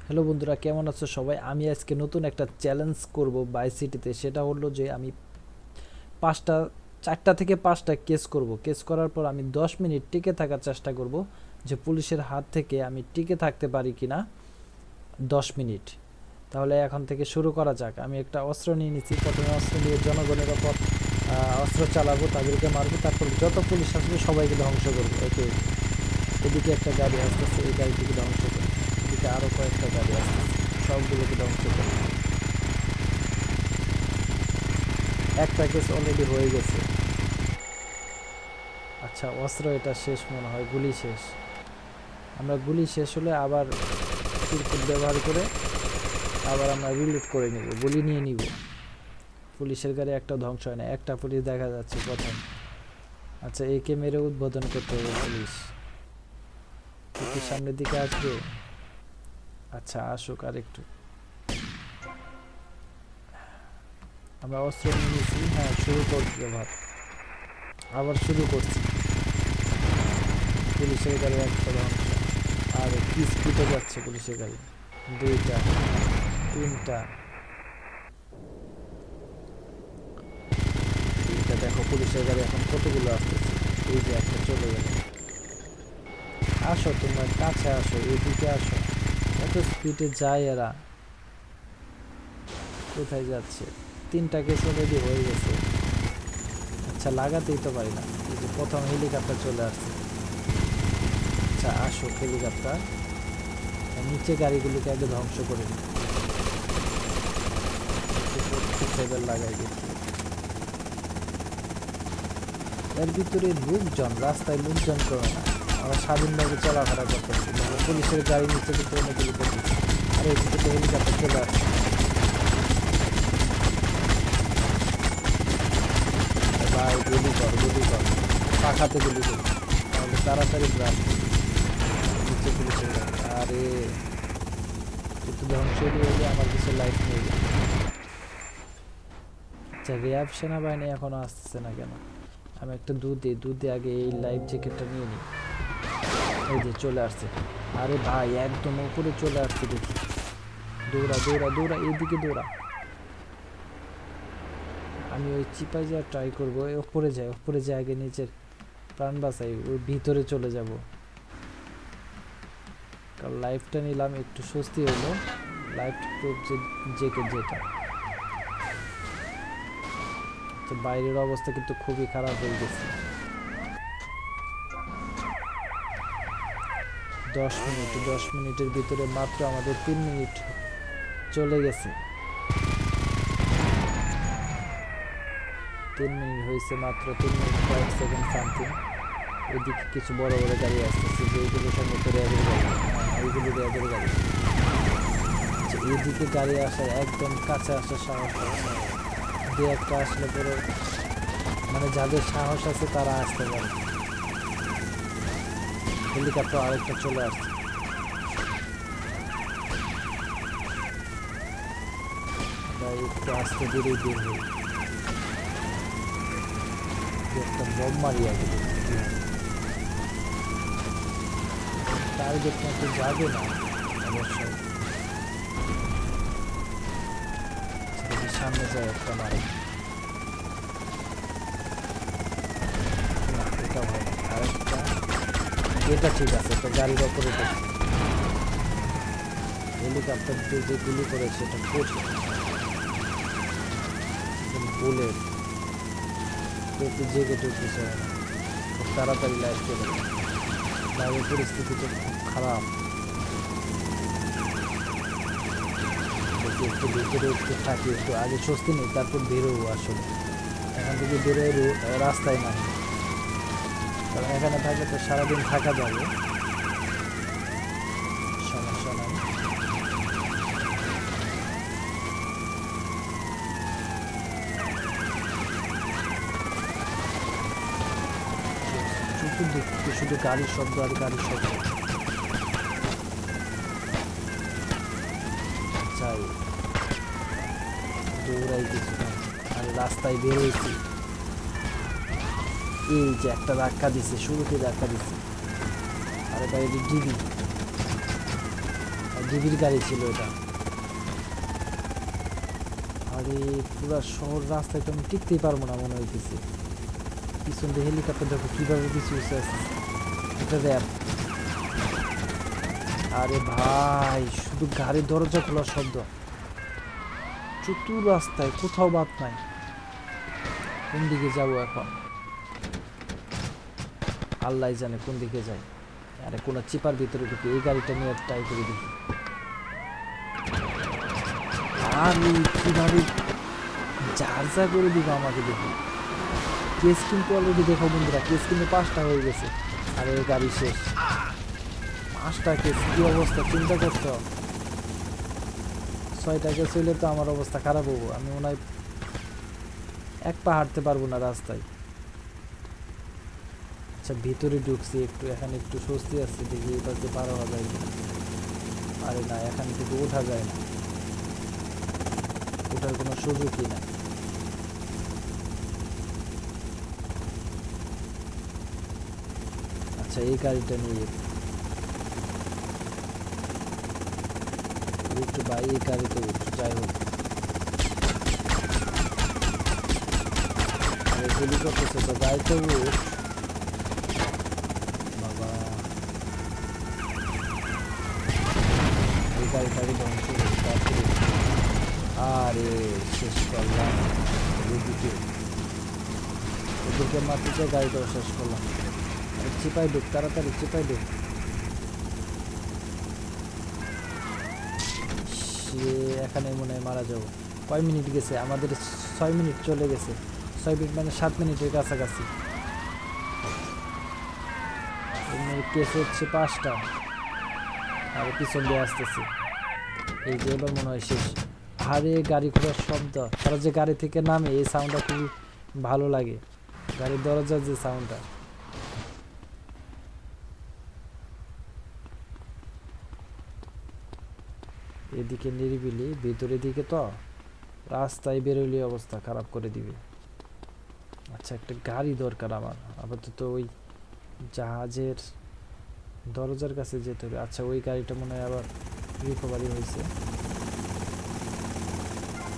Hello বন্ধুরা, কেমন আছো সবাই? আমি আজকে নতুন একটা চ্যালেঞ্জ করব বাই সিটিতে। সেটা হলো যে আমি পাঁচটা 4টা থেকে 5টা কেস করব। কেস করার পর আমি 10 মিনিট টিকে থাকার চেষ্টা করব, যে পুলিশের হাত থেকে আমি টিকে থাকতে পারি কিনা 10 মিনিট। তাহলে এখন থেকে শুরু করা যাক। আমি একটা অস্ত্র নিয়ে নিচ্ছি। প্রথমে অস্ত্র নিয়ে জনগণের ওপর অস্ত্র চালাবো, তাদেরকে মারবো, তারপর যত পুলিশ আসবে সবাইকে ধ্বংস করবো একে একে। এদিকে একটা গাড়ি আসতেছে, এই গাড়িটিকে ধ্বংস করবো। এদিকে আরও কয়েকটা গাড়ি আসতেছে, সবগুলোকে ধ্বংস করবো। একটা কেস অলরেডি হয়ে গেছে। আচ্ছা, অস্ত্র এটা শেষ মনে হয়, গুলি শেষ। আমরা গুলি শেষ হলে আবার তিরকুট ব্যবহার করে আবার আমরা রিলোড করে নিব, গুলি নিয়ে নিব। পুলিশের গাড়ি একটা ধ্বংস হয় না, একটা পুলিশ দেখা যাচ্ছে প্রথম। আচ্ছা, একে মেরে উদ্বোধন করতে হবে পুলিশ। একটু সামনের দিকে আসবে। আচ্ছা, আসুক আর একটু। আমরা অস্ত্র নিয়ে নিয়েছি। হ্যাঁ, শুরু করছি আবার। আবার শুরু করছি। পুলিশের গাড়ি একটা ধ্বংস। আর কি স্পিডে যাচ্ছে পুলিশের গাড়ি! দুইটা, তিনটা, তিনটা। দেখো পুলিশের গাড়ি এখন কতগুলো আসতেছে। এই যে একটা চলে গেল। আসো, তোমার কাছে আসো, এদিকে আসো। এত স্পিডে যায় এরা, কোথায় যাচ্ছে? তিনটা কেস অলরেডি হয়ে গেছে। আচ্ছা, লাগাতেই তো পারি না। এই যে প্রথম হেলিকপ্টার চলে আসছে। আচ্ছা, আসো হেলিকপ্টার। নিচে গাড়িগুলোকে আগে ধ্বংস করে দিই। লাগাই দেখি। এর ভিতরে লোকজন, রাস্তায় লোকজন করে না। আমরা স্বাধীনভাবে চলাফেরা করতেছি, পুলিশের গাড়ি নিচে কিন্তু অনেকগুলো করতেছি। আর এই দিকে হেলিকপ্টার চলে আসছে। ভাই, গুলি কর, গুলি কর, পাখাতে গুলি কর, তাহলে তাড়াতাড়ি গ্রাম। নিচে পুলিশের গাড়ি। আরে, একটু ধ্বংস হয়ে আমার কিছু লাইফ নিয়ে যায়। আচ্ছা, র্যাব সেনাবাহিনী এখনো আসতেছে না কেন? আমি একটা দুধে আগে এই লাইফ জ্যাকেটটা নিয়ে নিই। এই যে চলে আসছে। আরে ভাই, একদম উপরে চলে আসছে দেখি। দৌড়া দৌড়া দৌড়া, এইদিকে দৌড়া। আমি ওই চিপায় যাওয়ার ট্রাই করবো। ওপরে যাই, ওপরে যাই আগে, নিচের প্রাণ বাঁচাই, ওই ভিতরে চলে যাব। কারণ লাইফটা নিলাম, একটু স্বস্তি হলো। লাইফ প্রুফ যে জ্যাকেট যেটা। তো বাইরের অবস্থা কিন্তু খুবই খারাপ হয়ে গেছে। 10 মিনিট, 10 মিনিটের ভিতরে মাত্র আমাদের 3 মিনিট চলে গেছে। 3 মিনিট হয়েছে মাত্র, 3 মিনিট কয়েক সেকেন্ড সামথিং। ওইদিকে কিছু বড় বড় গাড়ি আসতেছে, যে এইগুলো সম্ভবত র্যাবের গাড়ি। এইগুলো র্যাবের গাড়ি। আচ্ছা, এইদিকে গাড়ি আসার একদম কাছে আসার সাহস পাচ্ছে না। দু একটা আসলে পরে, মানে যাদের সাহস আছে তারা আসতে পারে। হেলিকপ্টার আরেকটা চলে আসছে। তাই একটু আস্তে ধীরেই বের হই। একটা বম মারি আগে দেখি কি হয়। টার্গেট মতো যাবে না অবশ্যই। দেখি সামনে যায় একটা মারি। না, এটা হয় না, আরেকটা। এটা ঠিক আছে, একটা গাড়ির ওপরে দেখি। হেলিকপ্টার দিয়ে যে গুলি করে সেটা কঠিন। বুলেট একটু জেগে টেগে হয় না, খুব তাড়াতাড়ি লাইফ চলে যায়। বাইরের পরিস্থিতি তো খুব খারাপ। দেখি একটু ভিতরে একটু থাকি, একটু আগে স্বস্তি নেই, তারপর বেরোবো। আসলে এখান থেকে বেরোয় রাস্তায় নাই, কারণ এখানে থাকলে তো সারাদিন থাকা যাবে, সমস্যা নাই। চতুর্দিক থেকে শুধু গাড়ির শব্দ আর গাড়ির শব্দ। চাই দৌড়াই কিছুক্ষণ। আর রাস্তায় বেরোইছি, এই যে একটা ধাক্কা দিছে, শুরুতে ধাক্কা দিছে। আরে ভাই, ডিবি ডিবির গাড়ি ছিল এটা। আরে পুরা শহর রাস্তায় তো আমি টিকতেই পারবো না মনে হইতেছে। পিছন দিয়ে হেলিকপ্টার দেখো কিভাবে পিছু আছে, এটা র্যাব। আরে ভাই শুধু গাড়ির দরজা খোলার শব্দ, চতুর রাস্তায় কোথাও বাদ নাই। কোন দিকে যাবো এখন আল্লাহ জানে, কোন দিকে যাই। আরে কোন চিপার ভিতরে ঢুকে এই গাড়িটা নিয়ে ট্রাই করে দেখি। আমি কিভাবে ঝাড়ঝা করে দিব আমাকে দেখি। কেস কিন্তু অলরেডি দেখো বন্ধুরা, কেস কিন্তু 5টা হয়ে গেছে। আর এই গাড়ি শেষ। 5টা কেস, কি অবস্থা চিন্তা করতো। 6টা কেস হইলে তো আমার অবস্থা খারাপ হবো। আমি মনে হয় এক পা হাঁটতে পারবো না রাস্তায়। আচ্ছা ভিতরে ঢুকছি একটু, এখানে একটু স্বস্তি আছে, দেখি এই পাশে পার হওয়া যায় কিনা। আরে না, এখান থেকে ওঠা যায় না, ওঠার কোনো সুযোগই না। আচ্ছা এই গাড়িটা নিয়ে একটু ভাই, এই গাড়িতে উঠু, যাই হোক। আরে গুলি করতেছে তো, গাড়িতে উঠ বাবা। এই গাড়িটাকে ধ্বংস করি তারপরে। আরে শেষ করলাম এদিকে, ওদেরকে মাটিতে গাড়িটাও শেষ করলাম। আরে চিপাই ঢুক, তাড়াতাড়ি চিপাই ঢুক। এখানে মনে হয় মারা যাবো। কয় মিনিট গেছে আমাদের? 6 মিনিট চলে গেছে। 6 মিনিট মানে 7 মিনিটের কাছাকাছি। কেস হচ্ছে 5টা, আর পিছন দিয়ে আসতেছে। এই যে এবার মনে হয় শেষ। আরে গাড়ি ঘোড়ার শব্দ, তারা যে গাড়ি থেকে নামে এই সাউন্ডটা খুবই ভালো লাগে, গাড়ির দরজার যে সাউন্ডটা। এদিকে নিরিবিলি, ভিতরের দিকে তো রাস্তায় বেরোলে অবস্থা খারাপ করে দিবে। আচ্ছা একটা গাড়ি দরকার আমার আপাতত, ওই জাহাজের দরজার কাছে যেতে হবে। আচ্ছা ওই গাড়িটা মনে হয় আবার রিকভারি হয়েছে।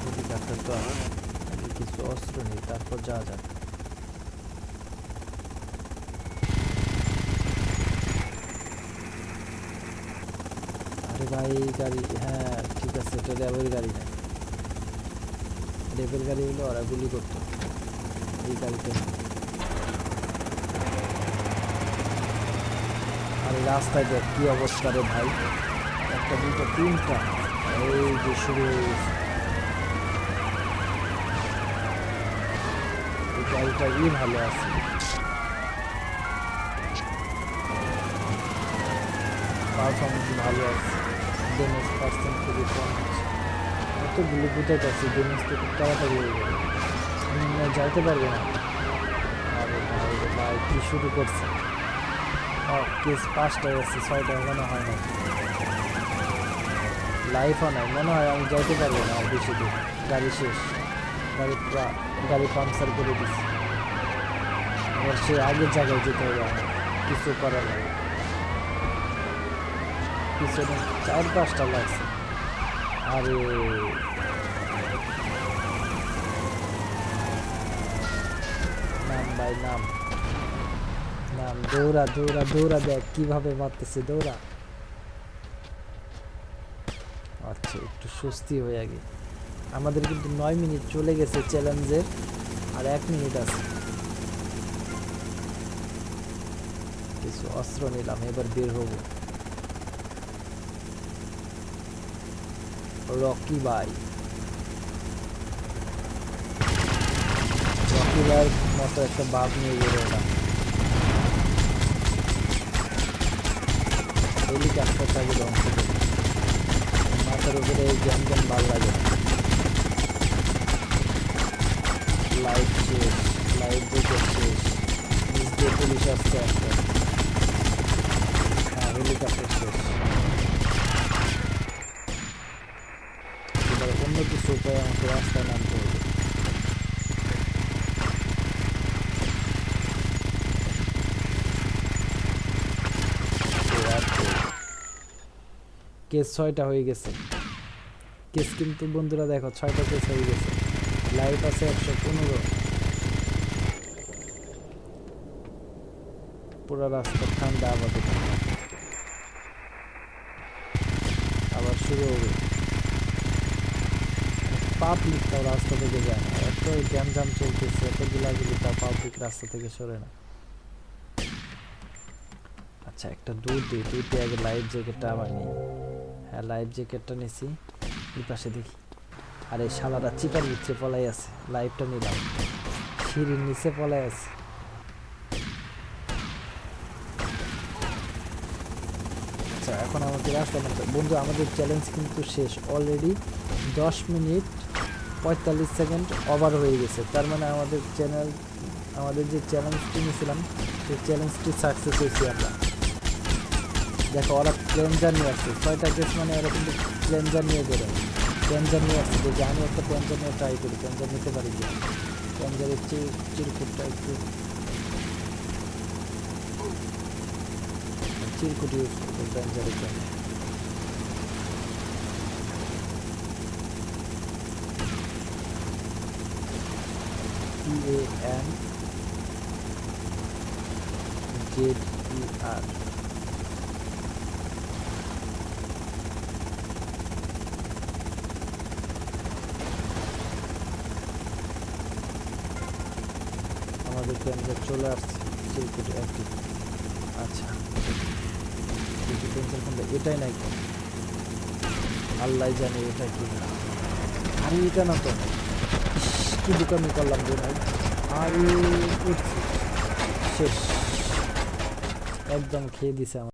হেলিকপ্টার তো কিছু অস্ত্র নেই, তারপর যাওয়া যাক। আরে ভাই এই গাড়ি, হ্যাঁ ঠিক আছে, এটা র্যাবের গাড়ি না। র্যাবের গাড়ি হলো ওরা গুলি করতো, এই গাড়িতে। আর রাস্তায় দেখ কি অবস্থা রে ভাই, একটা দুটো তিনটা, এই যে শুরু হয়ে গেছে। এই গাড়িটা ভালো আছে। পারফরমেন্স ভালো আছে, ড্যামেজ পার্সেন্ট খুবই কম আছে। এতগুলো বুঝাতে আছে, ড্যামেজ তো খুব তাড়াতাড়ি হয়ে যাবে, আমি যাইতে পারবো না। আরে ভাই রে ভাই কি শুরু করছে। কেস 5টায় আছে, 6টা এখনো হয় না, লাইফও নাই মনে হয়। আমি যাইতে পারবো না আর বেশি দূর, গাড়ি শেষ। গাড়ি পাংচার করে দিচ্ছি। আবার সে আগের জায়গায় যেতে হবে আমার, কিছু করার নেই। পিছনে 4-5টা লাগছে। আরে নাম ভাই নাম, নাম, দৌড়া দৌড়া দৌড়া, দেখ কিভাবে মারতেছে, দৌড়া। আচ্ছা একটু স্বস্তি হয়ে আগে। আমাদের কিন্তু 9 মিনিট চলে গেছে চ্যালেঞ্জের, আর 1 মিনিট আছে। কিছু অস্ত্র নিলাম, এবার বের হবো। রকি ভাই, রকি ভাইয়ের মতো একটা বাঘ নিয়ে বের হলাম। হেলিকপ্টারটাকে ধ্বংস করি, মাথার উপরে এই জ্ঞান জ্ঞান ভাল লাগে। লাইট শেষ, লাইট দেখে শেষ, নিচ দিয়ে পুলিশ আসতে আসতে। হ্যাঁ হেলিকপ্টার শেষ। এবার অন্য কিছু উপায় আমাকে রাস্তায় নামতে হবে। কেস 6টা হয়ে গেছে। কেস কিন্তু বন্ধুরা দেখো 6টা কেস হয়ে গেছে। লাইফ আছে 115। পুরো রাস্তা ঠান্ডা আপাতত, আবার শুরু হবে। পাবলিকটাও রাস্তা থেকে যায় না, এত গ্যাঞ্জাম চলতেছে, এত গুলাগুলি, তা পাবলিক রাস্তা থেকে সরে না। আচ্ছা একটা দূর দিয়ে আগে লাইফ জ্যাকেটটা আবার নিই। হ্যাঁ লাইফ জ্যাকেটটা নিছি। এই পাশে দেখি, আরে শালারা চিপার নিচে পলাই আছে। লাইফটা নিলাম, সিঁড়ির নিচে পলাই আছে। আচ্ছা এখন আমাদের রাস্তা নামতে বন্ধু, আমাদের চ্যালেঞ্জ কিন্তু শেষ অলরেডি। 10 মিনিট 45 সেকেন্ড ওভার হয়ে গেছে। তার মানে আমাদের যে চ্যালেঞ্জটি নিয়েছিলাম সেই চ্যালেঞ্জটি সাকসেস হয়েছি আমরা। দেখো ওরা প্লেনজার নিয়ে আসছে 6টা কেস, মানে ওরা কিন্তু প্লেনজার নিয়ে বেরোয়। প্লেনজার নিয়ে আসছে, যে আমি একটা প্লেনজার নিয়ে ট্রাই করি, প্লেনজার নিতে পারি যে প্লেনজারের চিরকুটটা একটু চিরকুট ইউজ করবো প্লেনজারের জন্য। PANZER। আমাদের প্লেনজার চলে আসছে, চিরকুট অ্যাক্টিভ। আচ্ছা প্লেনজার কোনটা? এটাই নাই, আল্লাহ জানে এটা কি। আরে এটা না তো, কি দোকানি করলাম রে ভাই। আরে উঠছে, শেষ, একদম খেয়ে দিছে আমার।